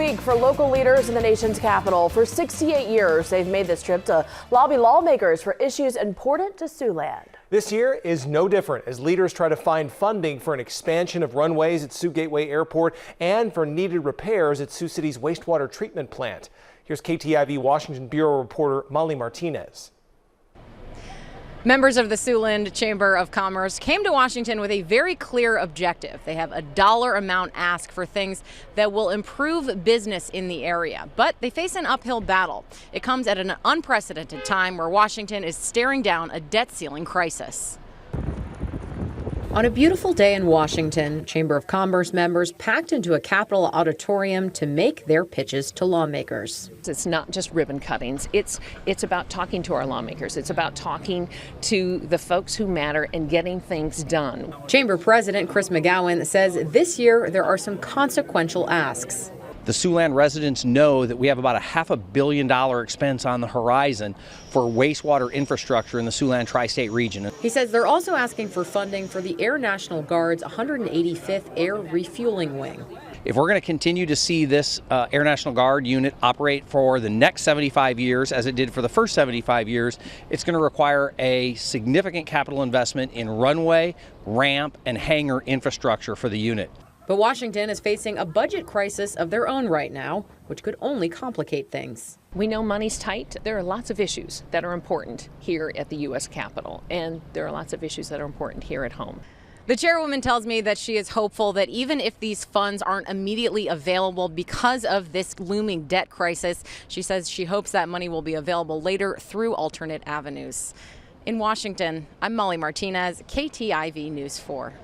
week for local leaders in the nation's capital. For 68 years, they've made this trip to lobby lawmakers for issues important to Siouxland. This year is no different as leaders try to find funding for an expansion of runways at Sioux Gateway Airport and for needed repairs at Sioux City's wastewater treatment plant. Here's KTIV Washington Bureau reporter Molly Martinez. Members of the Siouxland Chamber of Commerce came to Washington with a very clear objective. They have a dollar amount ask for things that will improve business in the area, but they face an uphill battle. It comes at an unprecedented time where Washington is staring down a debt ceiling crisis. On a beautiful day in Washington, Chamber of Commerce members packed into a Capitol auditorium to make their pitches to lawmakers. It's not just ribbon cuttings. It's about talking to our lawmakers. It's about talking to the folks who matter and getting things done. Chamber President Chris McGowan says this year there are some consequential asks. The Siouxland residents know that we have about a $500 million expense on the horizon for wastewater infrastructure in the Siouxland tri-state region. He says they're also asking for funding for the Air National Guard's 185th Air Refueling Wing. If we're going to continue to see this Air National Guard unit operate for the next 75 years, as it did for the first 75 years, it's going to require a significant capital investment in runway, ramp, and hangar infrastructure for the unit. But Washington is facing a budget crisis of their own right now, which could only complicate things. We know money's tight. There are lots of issues that are important here at the U.S. Capitol, and there are lots of issues that are important here at home. The chairwoman tells me that she is hopeful that even if these funds aren't immediately available because of this looming debt crisis, she says she hopes that money will be available later through alternate avenues. In Washington, I'm Molly Martinez, KTIV News 4.